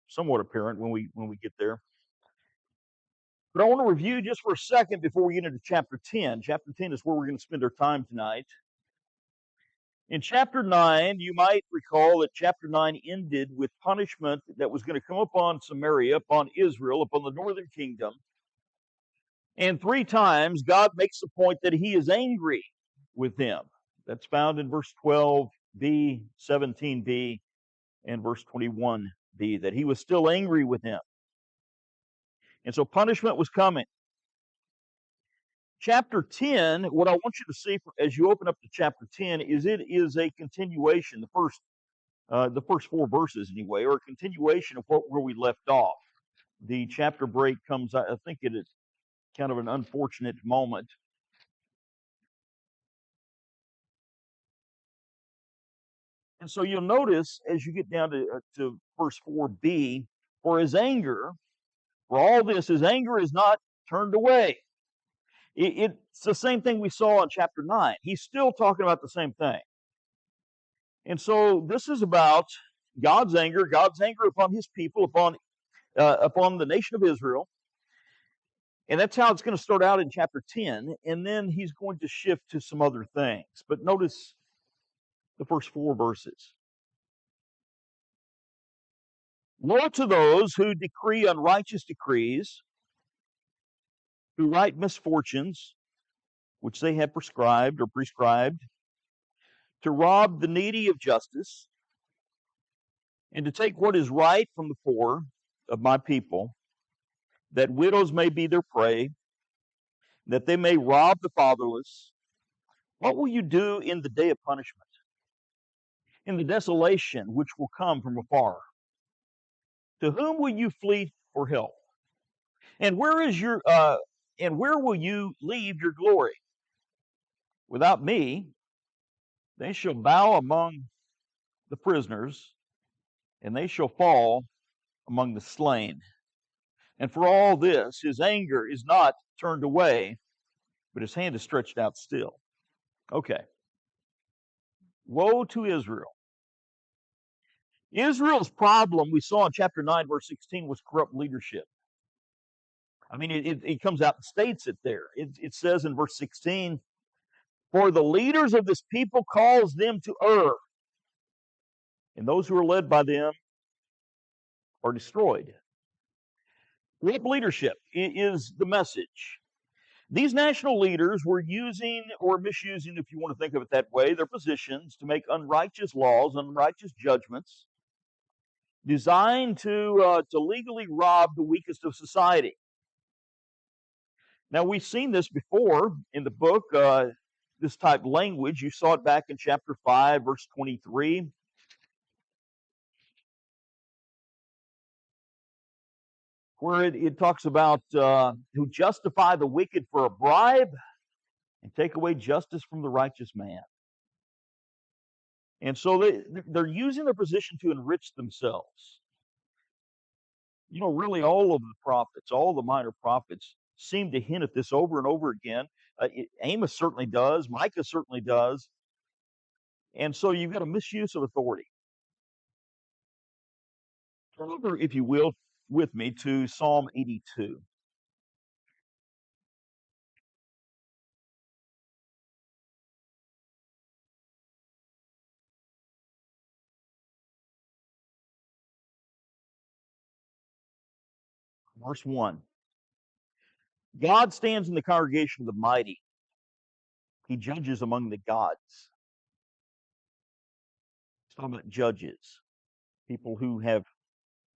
somewhat apparent when we get there. But I want to review just for a second before we get into chapter 10. Chapter 10 is where we're going to spend our time tonight. In chapter 9, you might recall that chapter 9 ended with punishment that was going to come upon Samaria, upon Israel, upon the northern kingdom. And 3 times God makes the point that he is angry with them. That's found in verse 12b, 17b, and verse 21b, that he was still angry with them. And so punishment was coming. Chapter 10, what I want you to see as you open up to chapter 10 is it is a continuation, the first 4 verses anyway, or a continuation of where we left off. The chapter break comes, I think it is kind of an unfortunate moment. And so you'll notice as you get down to verse 4b, for his anger, for all this, his anger is not turned away. It's the same thing we saw in chapter 9. He's still talking about the same thing. And so this is about God's anger upon his people, upon the nation of Israel. And that's how it's going to start out in chapter 10. And then he's going to shift to some other things. But notice the first 4 verses. Woe to those who decree unrighteous decrees, who write misfortunes, which they have prescribed, to rob the needy of justice, and to take what is right from the poor of my people, that widows may be their prey, that they may rob the fatherless. What will you do in the day of punishment, in the desolation which will come from afar? To whom will you flee for help? And where will you leave your glory? Without me, they shall bow among the prisoners, and they shall fall among the slain. And for all this, his anger is not turned away, but his hand is stretched out still. Okay. Woe to Israel. Israel's problem, we saw in chapter 9, verse 16, was corrupt leadership. I mean, it comes out and states it there. It says in verse 16, for the leaders of this people cause them to err, and those who are led by them are destroyed. Corrupt leadership is the message. These national leaders were using or misusing, if you want to think of it that way, their positions to make unrighteous laws, unrighteous judgments, designed to legally rob the weakest of society. Now, we've seen this before in the book, this type of language. You saw it back in chapter 5, verse 23. Where it talks about who justify the wicked for a bribe and take away justice from the righteous man. And so they're using their position to enrich themselves. You know, really all of the prophets, all the minor prophets, seem to hint at this over and over again. Amos certainly does. Micah certainly does. And so you've got a misuse of authority. Turn over, if you will, with me to Psalm 82. Verse 1. God stands in the congregation of the mighty. He judges among the gods. He's talking about judges, people who have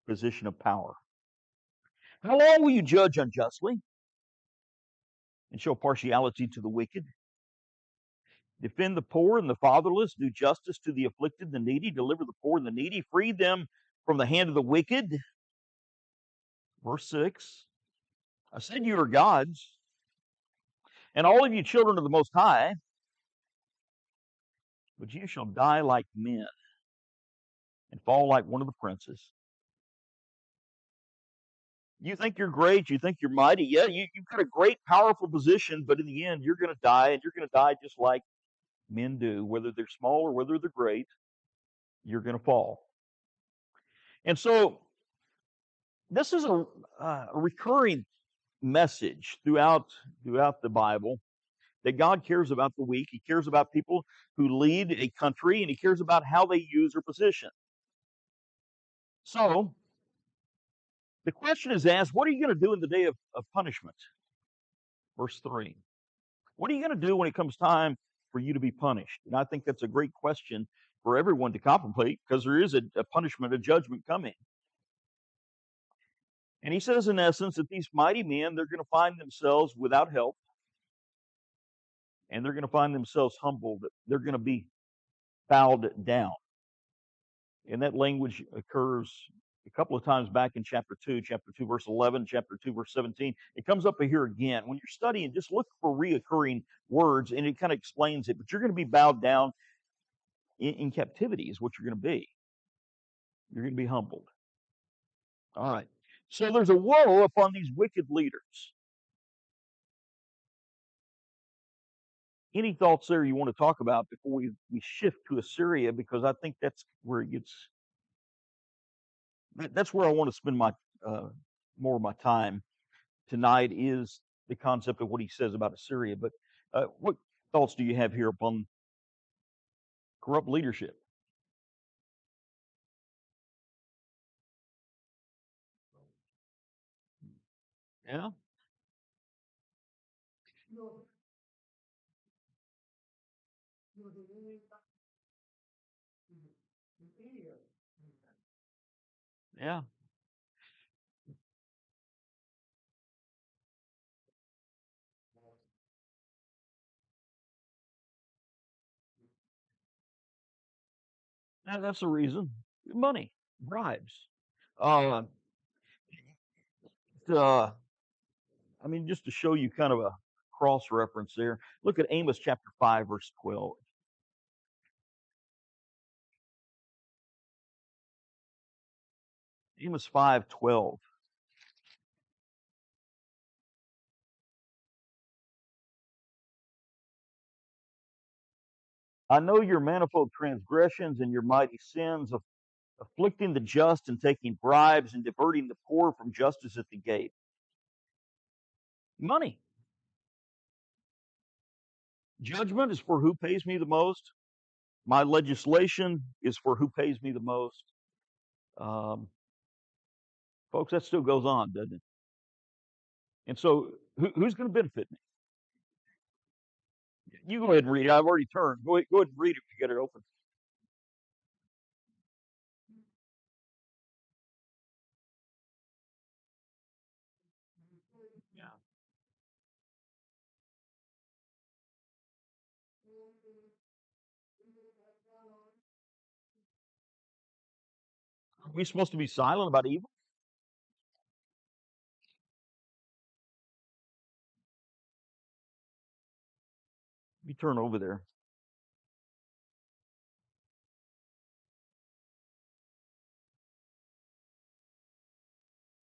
position of power. How long will you judge unjustly and show partiality to the wicked? Defend the poor and the fatherless, do justice to the afflicted, the needy, deliver the poor and the needy, free them from the hand of the wicked. Verse 6. I said you are gods, and all of you children of the Most High, but you shall die like men and fall like one of the princes. You think you're great, you think you're mighty. Yeah, you've got a great, powerful position, but in the end, you're going to die, and you're going to die just like men do, whether they're small or whether they're great, you're going to fall. And so This is a recurring message throughout the Bible, that God cares about the weak. He cares about people who lead a country, and He cares about how they use their position. So the question is asked, what are you going to do in the day of punishment? Verse 3. What are you going to do when it comes time for you to be punished? And I think that's a great question for everyone to contemplate, because there is a punishment, a judgment coming. And he says, in essence, that these mighty men, they're going to find themselves without help, and they're going to find themselves humbled. They're going to be bowed down. And that language occurs a couple of times back in chapter 2, verse 11, chapter 2, verse 17. It comes up here again. When you're studying, just look for reoccurring words, and it kind of explains it. But you're going to be bowed down in captivity is what you're going to be. You're going to be humbled. All right. So there's a woe upon these wicked leaders. Any thoughts there you want to talk about before we shift to Assyria? Because I think that's where it gets, that's where I want to spend my more of my time tonight, is the concept of what he says about Assyria. But what thoughts do you have here upon corrupt leadership? Yeah. Yeah. That's the reason. Money, bribes. Uh, uh, I mean, just to show you kind of a cross reference there, look at Amos chapter 5, verse 12. Amos 5:12. I know your manifold transgressions and your mighty sins, of afflicting the just and taking bribes and diverting the poor from justice at the gate. Money. Judgment is for who pays me the most. My legislation is for who pays me the most. Um, Folks, that still goes on, doesn't it? And so, who's going to benefit me? You go ahead and read it. I've already turned. Go ahead and read it if you get it open. Yeah. Are we supposed to be silent about evil? You turn over there.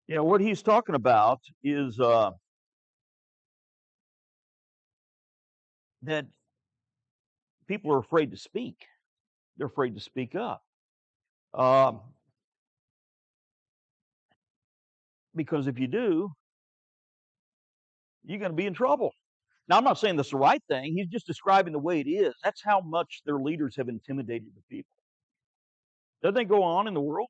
Yeah, what he's talking about is that people are afraid to speak. They're afraid to speak up. Um, because if you do, you're going to be in trouble. Now, I'm not saying that's the right thing. He's just describing the way it is. That's how much their leaders have intimidated the people. Doesn't they go on in the world?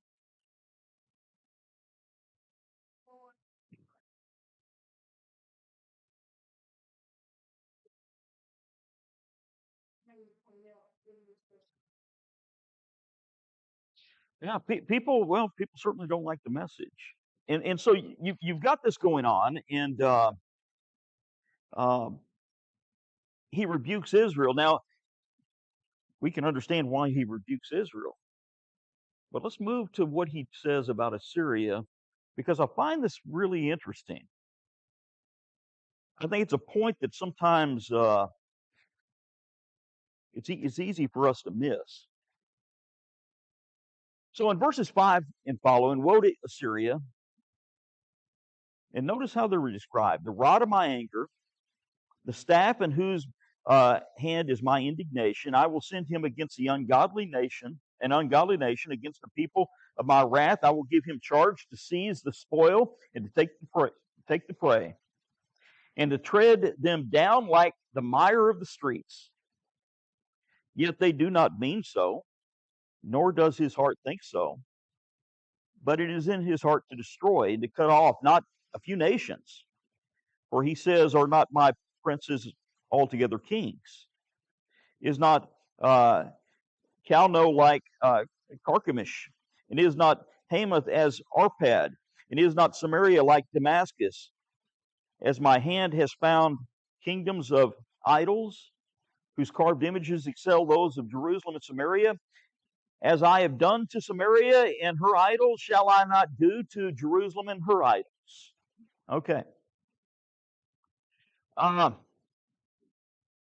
Yeah, people. Well, people certainly don't like the message, and so you've got this going on, and um, he rebukes Israel. Now we can understand why he rebukes Israel, but let's move to what he says about Assyria, because I find this really interesting. I think it's a point that sometimes it's easy for us to miss. So in verses 5 and following, woe to Assyria, and notice how they're described: the rod of my anger, the staff in whose hand is my indignation. I will send him against the ungodly nation, an ungodly nation, against the people of my wrath. I will give him charge to seize the spoil and to take the prey, and to tread them down like the mire of the streets. Yet they do not mean so, nor does his heart think so. But it is in his heart to destroy, to cut off not a few nations. For he says, are not my princes altogether kings? Is not Calno like Carchemish? And is not Hamath as Arpad? And is not Samaria like Damascus? As my hand has found kingdoms of idols, whose carved images excel those of Jerusalem and Samaria, as I have done to Samaria and her idols, shall I not do to Jerusalem and her idols? Okay.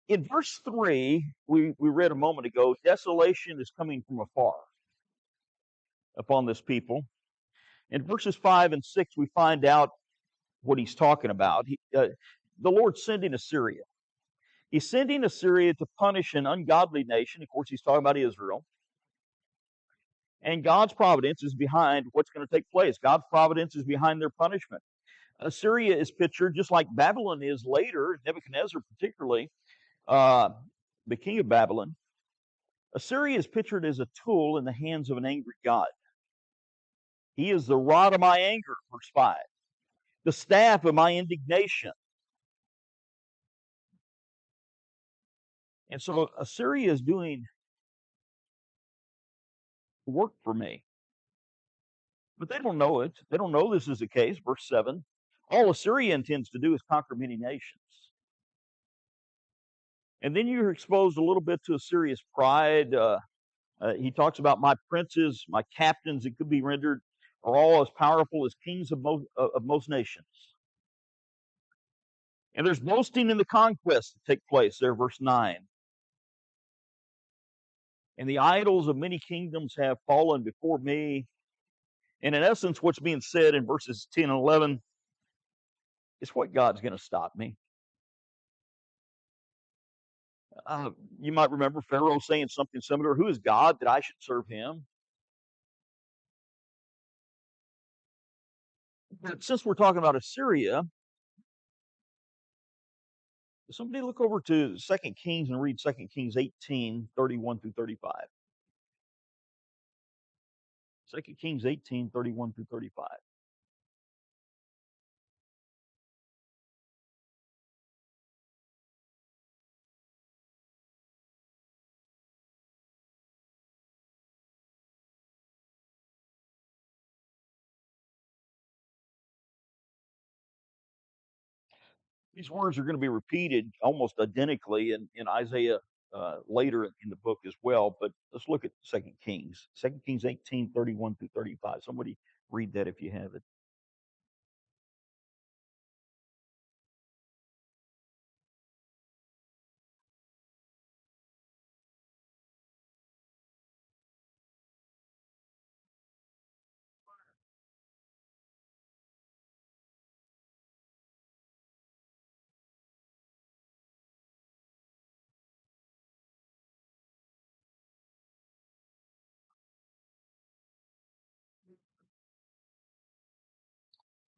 In verse 3, we read a moment ago, desolation is coming from afar upon this people. In verses 5 and 6, we find out what he's talking about. The Lord's sending Assyria. He's sending Assyria to punish an ungodly nation. Of course, he's talking about Israel. And God's providence is behind what's going to take place. God's providence is behind their punishment. Assyria is pictured just like Babylon is later, Nebuchadnezzar particularly, the king of Babylon. Assyria is pictured as a tool in the hands of an angry God. He is the rod of my anger, verse 5, the staff of my indignation. And so Assyria is doing work for me. But they don't know it. They don't know this is the case. Verse 7. All Assyria intends to do is conquer many nations. And then you're exposed a little bit to Assyria's pride. He talks about my princes, my captains, it could be rendered, are all as powerful as kings of most nations. And there's boasting in the conquest that take place there, verse 9. And the idols of many kingdoms have fallen before me. And in essence, what's being said in verses 10 and 11 is what God's going to stop me. You might remember Pharaoh saying something similar. Who is God that I should serve him? But since we're talking about Assyria, somebody look over to 2 Kings and read 2 Kings 18, 31 through 35. 2 Kings 18, 31 through 35. These words are going to be repeated almost identically in Isaiah later in the book as well. But let's look at 2 Kings. 2 Kings 18, 31 through 35. Somebody read that if you have it.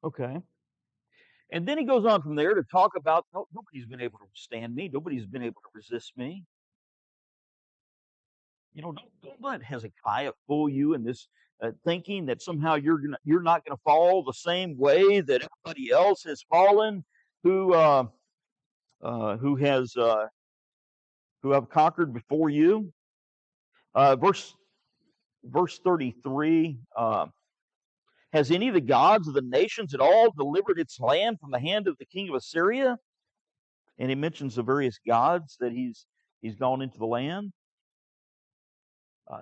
Okay. And then he goes on from there to talk about nobody's been able to stand me. Nobody's been able to resist me. Don't let Hezekiah fool you in this thinking that somehow you're not going to fall the same way that everybody else has fallen, who who has who have conquered before you. Verse 33. Has any of the gods of the nations at all delivered its land from the hand of the king of Assyria? And he mentions the various gods that he's gone into the land.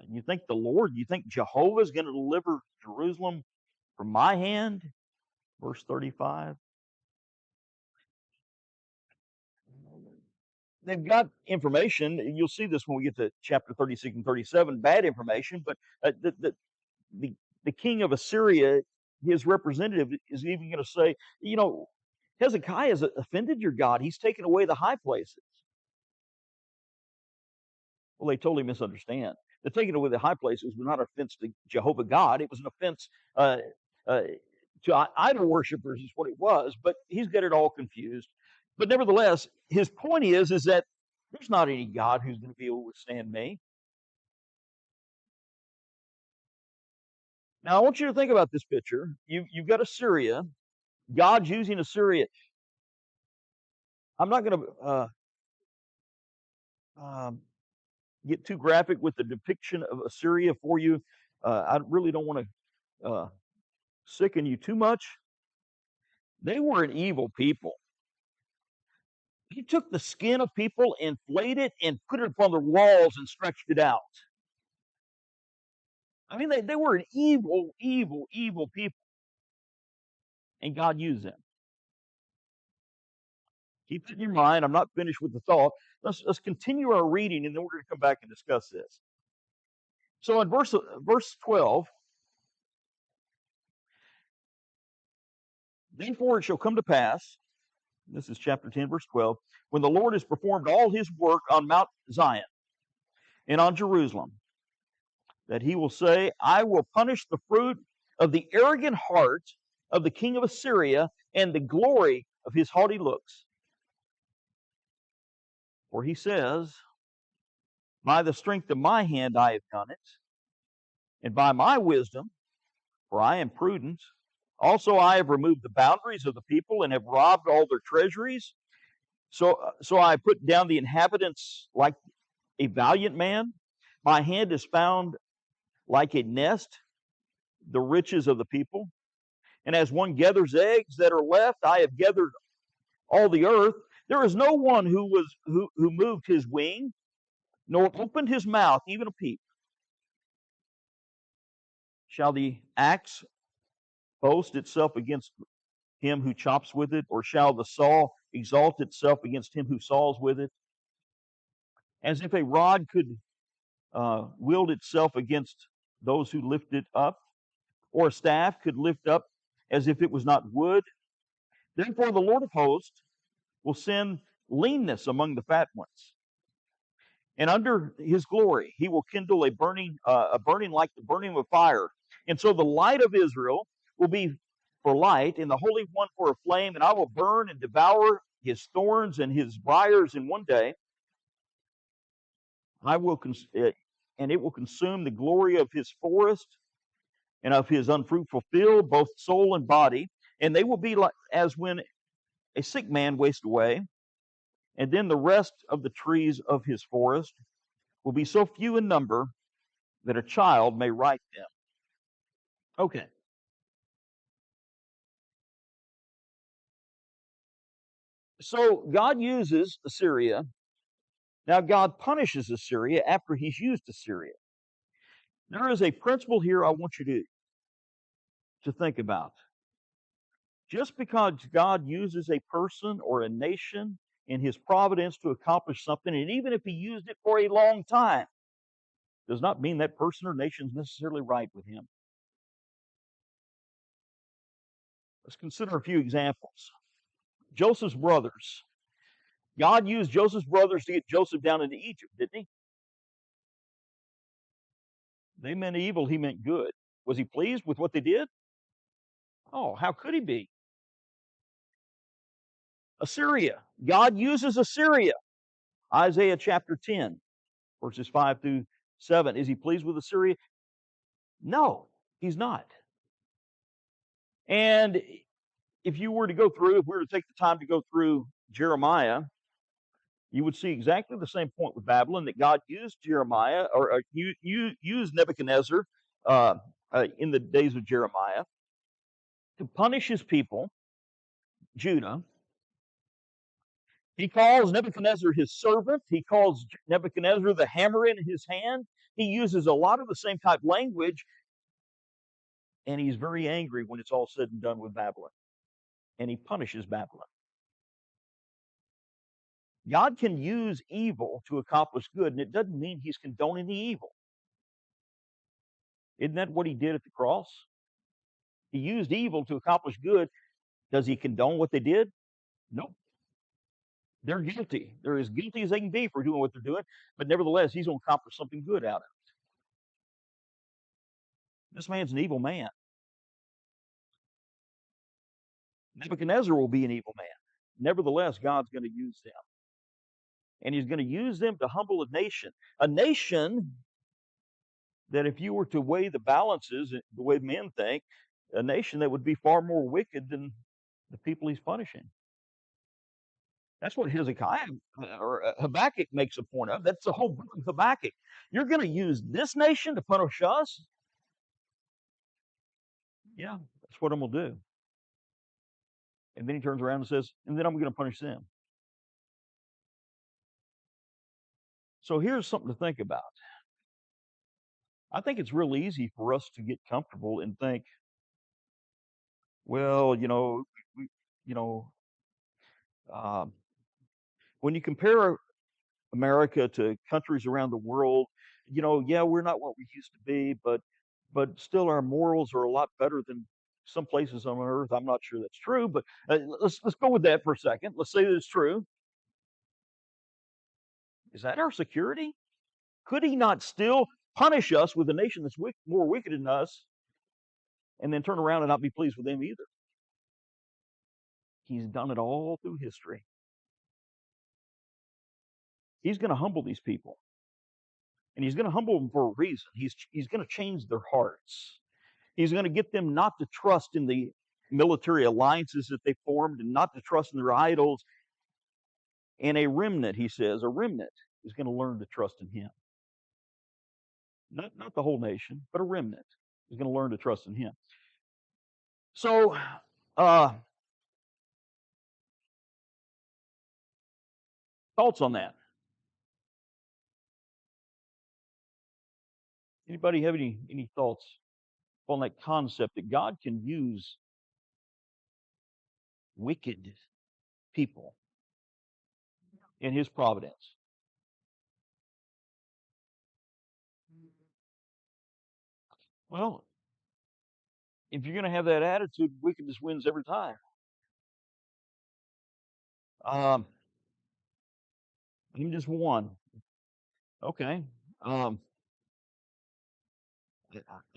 You think you think Jehovah is going to deliver Jerusalem from my hand? Verse 35. They've got information. You'll see this when we get to chapter 36 and 37, bad information, but the king of Assyria, his representative, is even going to say, Hezekiah has offended your God. He's taken away the high places. Well, they totally misunderstand. The taking away the high places was not an offense to Jehovah God. It was an offense uh, uh, to idol worshipers is what it was, but he's got it all confused. But nevertheless, his point is that there's not any God who's going to be able to withstand me. Now, I want you to think about this picture. You've got Assyria. God's using Assyria. I'm not going to get too graphic with the depiction of Assyria for you. I really don't want to sicken you too much. They were an evil people. He took the skin of people, inflated it, and put it upon the walls and stretched it out. I mean, they were an evil, evil, evil people. And God used them. Keep it in your mind. I'm not finished with the thought. Let's continue our reading, and then we're going to come back and discuss this. So in verse 12, therefore it shall come to pass, this is chapter 10, verse 12, when the Lord has performed all his work on Mount Zion and on Jerusalem, that he will say, I will punish the fruit of the arrogant heart of the king of Assyria and the glory of his haughty looks. For he says, by the strength of my hand I have done it, and by my wisdom, for I am prudent. Also I have removed the boundaries of the people and have robbed all their treasuries. So I put down the inhabitants like a valiant man. My hand is found like a nest, the riches of the people. And as one gathers eggs that are left, I have gathered all the earth. There is no one who moved his wing, nor opened his mouth, even a peep. Shall the axe boast itself against him who chops with it, or shall the saw exalt itself against him who saws with it? As if a rod could wield itself against those who lift it up, or a staff could lift up as if it was not wood. Therefore the Lord of hosts will send leanness among the fat ones, and under his glory he will kindle a burning like the burning of a fire. And so the light of Israel will be for light, and the Holy One for a flame, and I will burn and devour his thorns and his briars in one day. And it will consume the glory of his forest and of his unfruitful field, both soul and body. And they will be like as when a sick man wastes away. And then the rest of the trees of his forest will be so few in number that a child may write them. Okay. So God uses Assyria. Now God punishes Assyria after he's used Assyria. There is a principle here I want you to think about. Just because God uses a person or a nation in his providence to accomplish something, and even if he used it for a long time, does not mean that person or nation is necessarily right with him. Let's consider a few examples. Joseph's brothers. God used Joseph's brothers to get Joseph down into Egypt, didn't he? They meant evil, he meant good. Was he pleased with what they did? Oh, how could he be? Assyria. God uses Assyria. Isaiah chapter 10, verses 5 through 7. Is he pleased with Assyria? No, he's not. And if we were to take the time to go through Jeremiah, you would see exactly the same point with Babylon, that God used Jeremiah, or used Nebuchadnezzar in the days of Jeremiah to punish his people, Judah. He calls Nebuchadnezzar his servant. He calls Nebuchadnezzar the hammer in his hand. He uses a lot of the same type language, and he's very angry when it's all said and done with Babylon, and he punishes Babylon. God can use evil to accomplish good, and it doesn't mean he's condoning the evil. Isn't that what he did at the cross? He used evil to accomplish good. Does he condone what they did? Nope. They're guilty. They're as guilty as they can be for doing what they're doing, but nevertheless, he's going to accomplish something good out of it. This man's an evil man. Nebuchadnezzar will be an evil man. Nevertheless, God's going to use them. And he's going to use them to humble a nation. A nation that, if you were to weigh the balances, the way men think, a nation that would be far more wicked than the people he's punishing. That's what Hezekiah or Habakkuk makes a point of. That's the whole book of Habakkuk. You're going to use this nation to punish us? Yeah, that's what I'm going to do. And then he turns around and says, and then I'm going to punish them. So here's something to think about. I think it's real easy for us to get comfortable and think, well, we, you know, um, when you compare America to countries around the world, yeah, we're not what we used to be, but still our morals are a lot better than some places on earth. I'm not sure that's true, but let's go with that for a second. Let's say that it's true. Is that our security? Could he not still punish us with a nation that's more wicked than us, and then turn around and not be pleased with them either? He's done it all through history. He's going to humble these people, and he's going to humble them for a reason. He's going to change their hearts. He's going to get them not to trust in the military alliances that they formed and not to trust in their idols. And a remnant, he says, a remnant is going to learn to trust in him. Not the whole nation, but a remnant is going to learn to trust in him. So, thoughts on that? Anybody have any thoughts on that concept that God can use wicked people in his providence? Well, if you're going to have that attitude, wickedness wins every time. I'm just one. Okay. I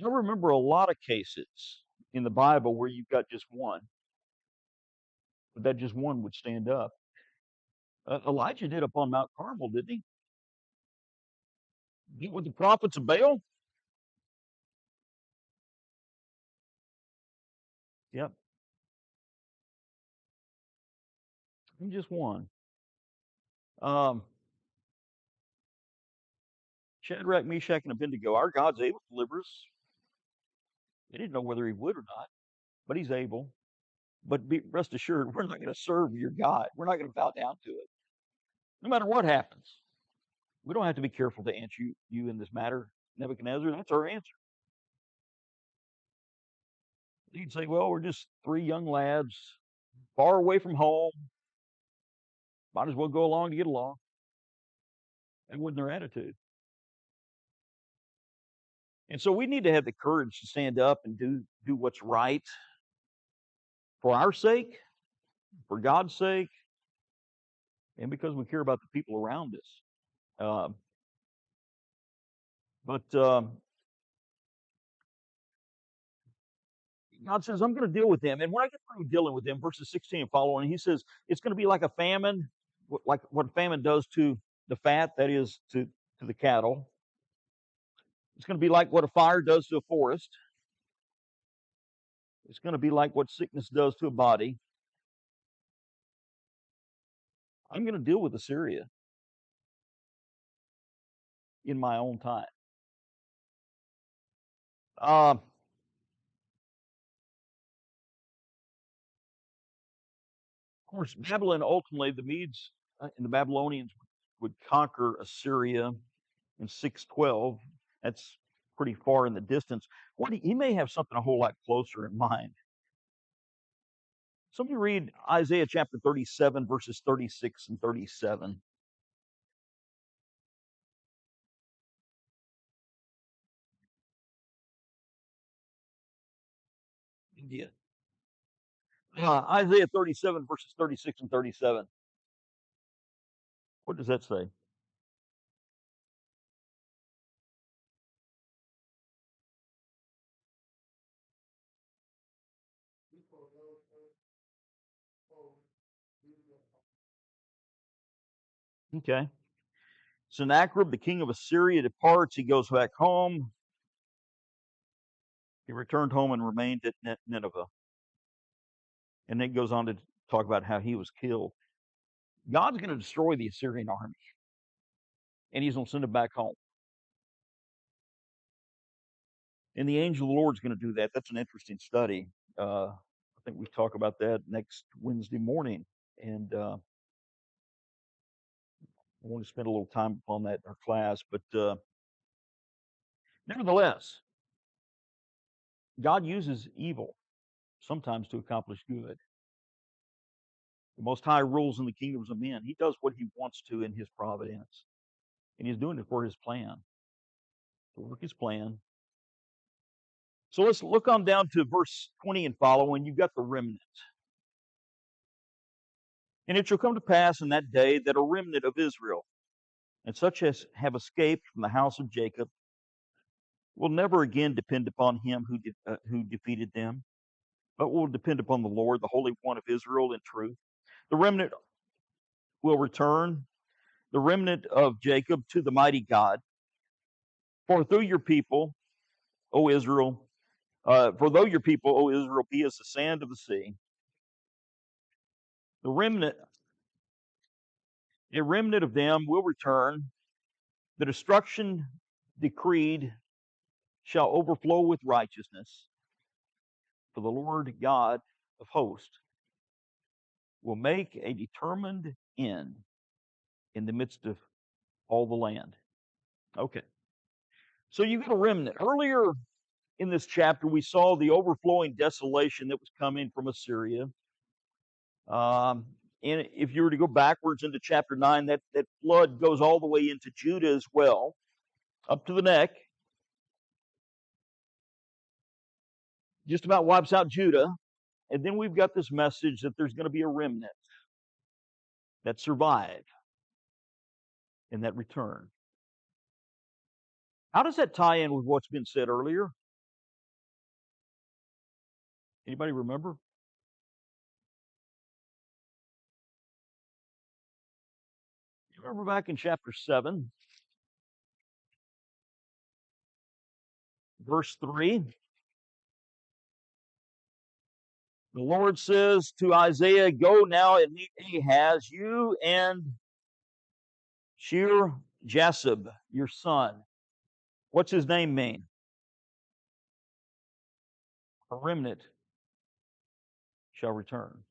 remember a lot of cases in the Bible where you've got just one, but that just one would stand up. Elijah did up on Mount Carmel, didn't he? Get with the prophets of Baal? Yep. I'm just one. Um, Shadrach, Meshach, and Abednego. Our God's able to deliver us. They didn't know whether he would or not, but he's able. But rest assured, we're not going to serve your God. We're not going to bow down to it, no matter what happens. We don't have to be careful to answer you in this matter, Nebuchadnezzar. That's our answer. You can say, well, we're just three young lads, far away from home. Might as well go along to get along. That wasn't their attitude. And so we need to have the courage to stand up and do what's right for our sake, for God's sake, and because we care about the people around us. But God says, I'm going to deal with them. And when I get through dealing with them, verses 16 and following, he says, it's going to be like a famine, like what famine does to the fat, that is, to the cattle. It's going to be like what a fire does to a forest. It's going to be like what sickness does to a body. I'm going to deal with Assyria in my own time. Of course, Babylon, ultimately, the Medes and the Babylonians would conquer Assyria in 612. That's pretty far in the distance. He may have something a whole lot closer in mind. Somebody read Isaiah chapter 37, verses 36 and 37. Yeah. Isaiah 37, verses 36 and 37. What does that say? Okay. Sennacherib, the king of Assyria, departs. He goes back home. He returned home and remained at Nineveh. And then it goes on to talk about how he was killed. God's going to destroy the Assyrian army, and he's going to send them back home. And the angel of the Lord is going to do that. That's an interesting study. I think we talk about that next Wednesday morning. And I want to spend a little time upon that in our class. But nevertheless, God uses evil sometimes to accomplish good. The Most High rules in the kingdoms of men. He does what he wants to in his providence. And he's doing it for his plan, to work his plan. So let's look on down to verse 20 and following. You've got the remnant. And it shall come to pass in that day that a remnant of Israel, and such as have escaped from the house of Jacob, will never again depend upon him who defeated them, but will depend upon the Lord, the Holy One of Israel, in truth. The remnant will return, the remnant of Jacob, to the mighty God. For through your people, O Israel, for though your people, O Israel, be as the sand of the sea, the remnant, a remnant of them will return. The destruction decreed shall overflow with righteousness. For the Lord God of hosts will make a determined end in the midst of all the land. Okay. So you've got a remnant. Earlier in this chapter, we saw the overflowing desolation that was coming from Assyria. And if you were to go backwards into chapter 9, that flood goes all the way into Judah as well, up to the neck. Just about wipes out Judah. And then we've got this message that there's going to be a remnant that survive and that return. How does that tie in with what's been said earlier? Anybody remember? You remember back in chapter 7, verse 3? The Lord says to Isaiah, "Go now and meet Ahaz, you and Shear-Jashub, your son." What's his name mean? A remnant shall return.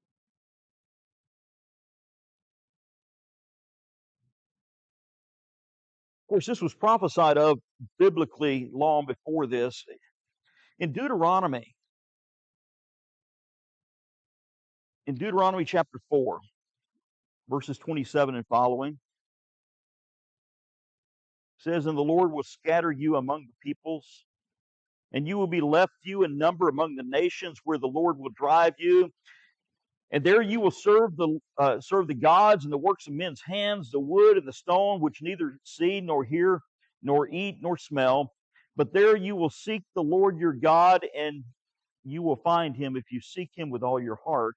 Of course, this was prophesied of biblically long before this. In Deuteronomy chapter 4, verses 27 and following, says, "And the Lord will scatter you among the peoples, and you will be left few in number among the nations where the Lord will drive you. And there you will serve the gods and the works of men's hands, the wood and the stone, which neither see nor hear nor eat nor smell. But there you will seek the Lord your God, and you will find him if you seek him with all your heart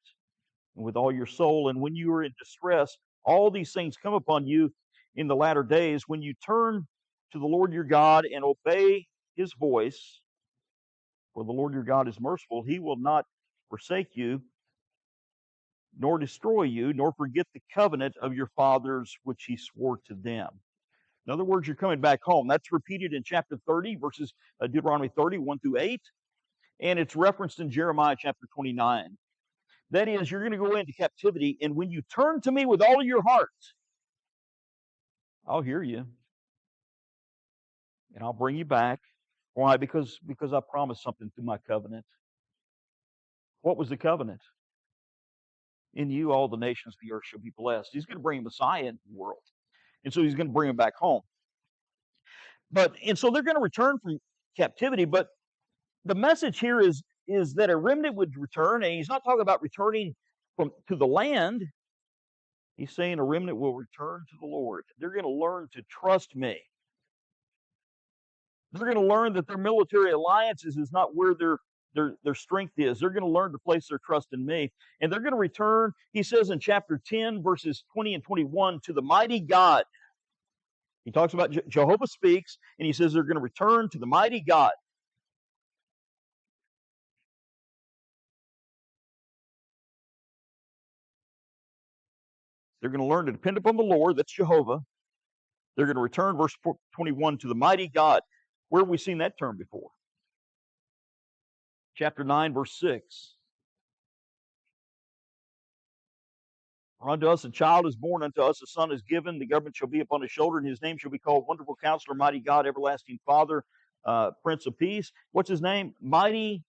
and with all your soul. And when you are in distress, all these things come upon you in the latter days. When you turn to the Lord your God and obey his voice, for the Lord your God is merciful, he will not forsake you, nor destroy you, nor forget the covenant of your fathers which he swore to them." In other words, you're coming back home. That's repeated in chapter 30, verses Deuteronomy 30, 1 through 8, and it's referenced in Jeremiah chapter 29. That is, you're going to go into captivity, and when you turn to me with all of your heart, I'll hear you, and I'll bring you back. Why? Because I promised something through my covenant. What was the covenant? In you, all the nations of the earth shall be blessed. He's going to bring a Messiah into the world. And so he's going to bring them back home. And so they're going to return from captivity. But the message here is that a remnant would return, and he's not talking about returning to the land. He's saying a remnant will return to the Lord. They're going to learn to trust me. They're going to learn that their military alliances is not where their their strength is. They're going to learn to place their trust in me. And they're going to return, he says in chapter 10, verses 20 and 21, to the mighty God. He talks about Jehovah speaks, and he says they're going to return to the mighty God. They're going to learn to depend upon the Lord. That's Jehovah. They're going to return, verse 21, to the mighty God. Where have we seen that term before? Chapter 9, verse 6. For unto us a child is born, unto us a son is given, the government shall be upon his shoulder, and his name shall be called Wonderful Counselor, Mighty God, Everlasting Father, Prince of Peace. What's his name? Mighty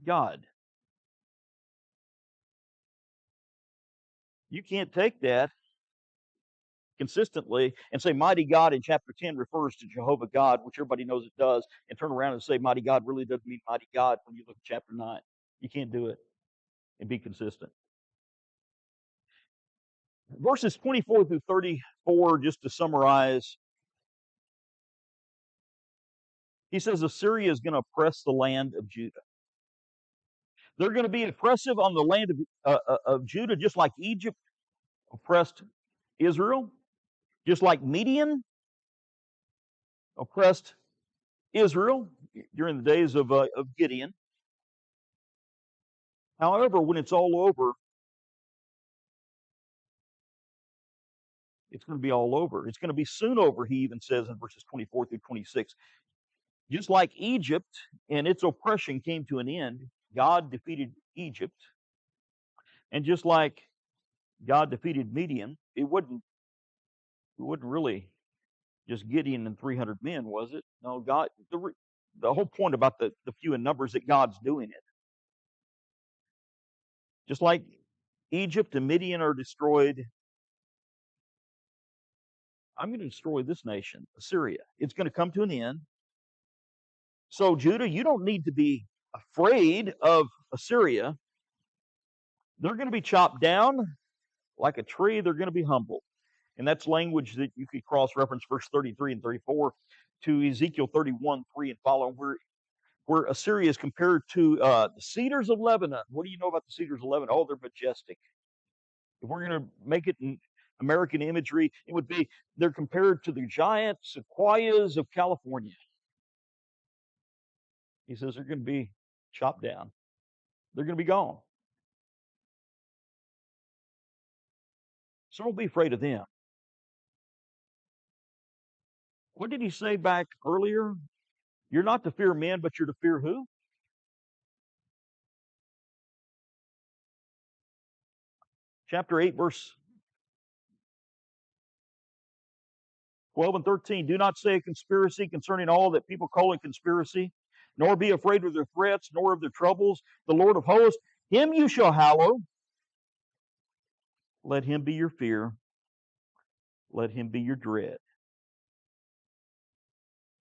God. You can't take that consistently and say mighty God in chapter 10 refers to Jehovah God, which everybody knows it does, and turn around and say mighty God really doesn't mean mighty God when you look at chapter 9. You can't do it and be consistent. Verses 24 through 34, just to summarize, he says Assyria is going to oppress the land of Judah. They're going to be oppressive on the land of Judah, just like Egypt oppressed Israel, just like Midian oppressed Israel during the days of Gideon. However, when it's all over, it's going to be all over. It's going to be soon over, he even says in verses 24 through 26. Just like Egypt and its oppression came to an end, God defeated Egypt. And just like God defeated Midian, it wasn't really just Gideon and 300 men, was it? No, God, the whole point about the few in numbers that God's doing it. Just like Egypt and Midian are destroyed, I'm going to destroy this nation, Assyria. It's going to come to an end. So, Judah, you don't need to be afraid of Assyria. They're going to be chopped down like a tree. They're going to be humbled. And that's language that you could cross-reference verse 33 and 34 to Ezekiel 31, 3 and following, where Assyria is compared to the cedars of Lebanon. What do you know about the cedars of Lebanon? Oh, they're majestic. If we're going to make it in American imagery, it would be they're compared to the giant sequoias of California. He says they're going to be chopped down. They're going to be gone. So don't be afraid of them. What did he say back earlier? You're not to fear men, but you're to fear who? Chapter 8, verse 12 and 13. Do not say a conspiracy concerning all that people call a conspiracy, nor be afraid of their threats, nor of their troubles. The Lord of hosts, him you shall hallow. Let him be your fear. Let him be your dread.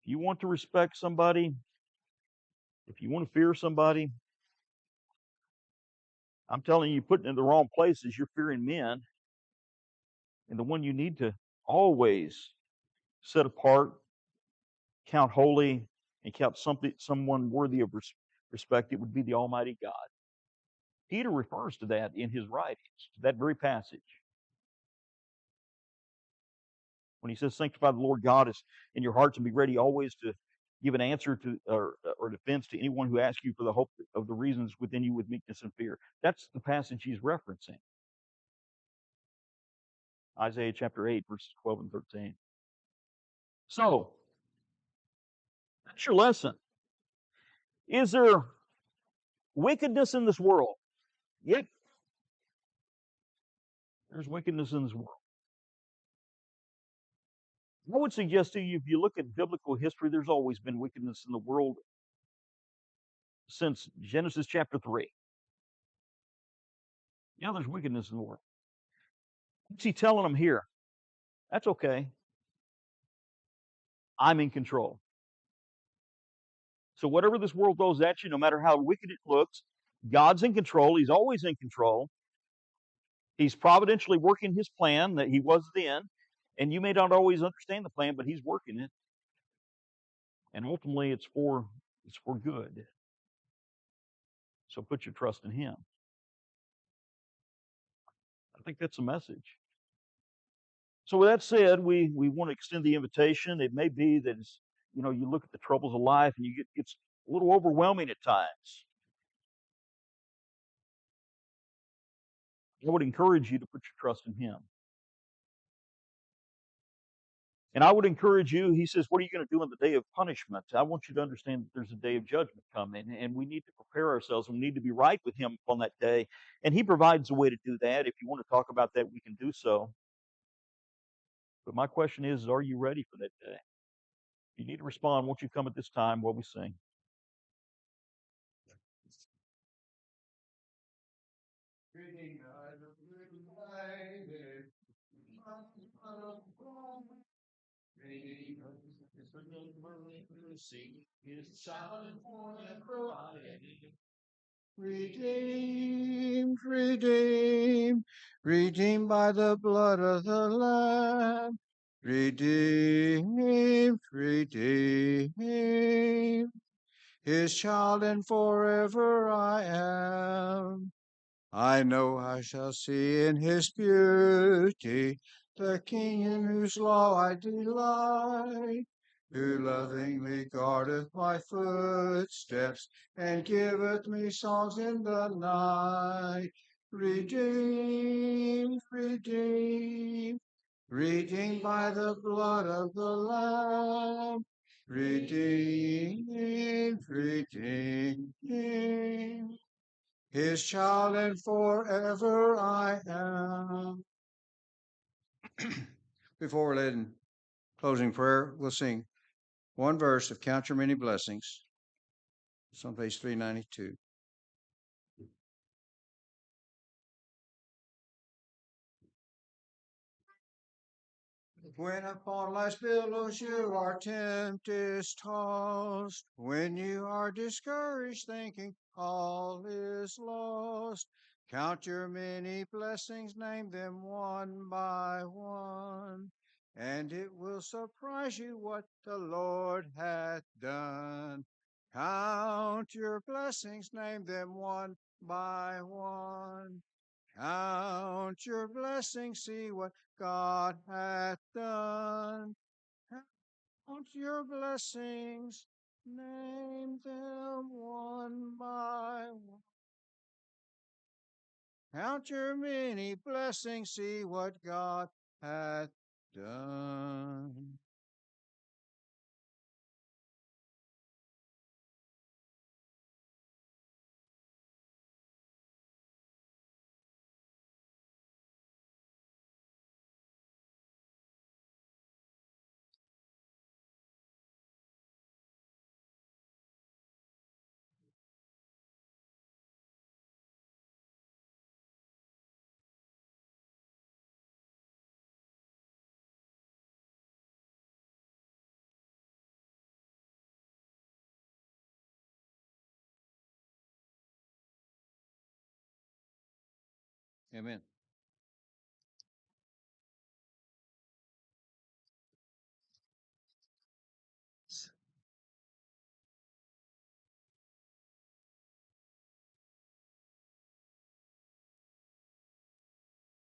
If you want to respect somebody, if you want to fear somebody, I'm telling you, putting in the wrong places, you're fearing men. And the one you need to always set apart, count holy, and count someone worthy of respect, it would be the Almighty God. Peter refers to that in his writings, to that very passage. When he says, sanctify the Lord God is in your hearts and be ready always to give an answer to or defense to anyone who asks you for the hope of the reasons within you with meekness and fear. That's the passage he's referencing. Isaiah chapter 8, verses 12 and 13. So, that's your lesson. Is there wickedness in this world? Yep. There's wickedness in this world. I would suggest to you, if you look at biblical history, there's always been wickedness in the world since Genesis chapter 3. Yeah, there's wickedness in the world. What's he telling them here? That's okay. I'm in control. So whatever this world throws at you, no matter how wicked it looks, God's in control. He's always in control. He's providentially working his plan that he was then. And you may not always understand the plan, but he's working it. And ultimately it's for good. So put your trust in Him. I think that's a message. So with that said, we want to extend the invitation. It may be that you look at the troubles of life and it's a little overwhelming at times. I would encourage you to put your trust in Him. And I would encourage you, he says, what are you going to do on the day of punishment? I want you to understand that there's a day of judgment coming, and we need to prepare ourselves. We need to be right with Him on that day. And He provides a way to do that. If you want to talk about that, we can do so. But my question is, are you ready for that day? You need to respond. Won't you come at this time while we sing? Redeemed, redeemed, redeemed by the blood of the Lamb. Redeemed, redeemed, His child and forever I am. I know I shall see in His beauty the King in whose law I delight, who lovingly guardeth my footsteps and giveth me songs in the night. Redeemed, redeemed, redeemed by the blood of the Lamb. Redeemed, redeemed, His child and forever I am. Before we're led in closing prayer, we'll sing one verse of Count Your Many Blessings. It's on page 392. When upon life's billows you are tempest tossed, when you are discouraged thinking all is lost, count your many blessings, name them one by one, and it will surprise you what the Lord hath done. Count your blessings, name them one by one. Count your blessings, see what God hath done. Count your blessings, name them one by one. Count your many blessings, see what God hath done. Amen.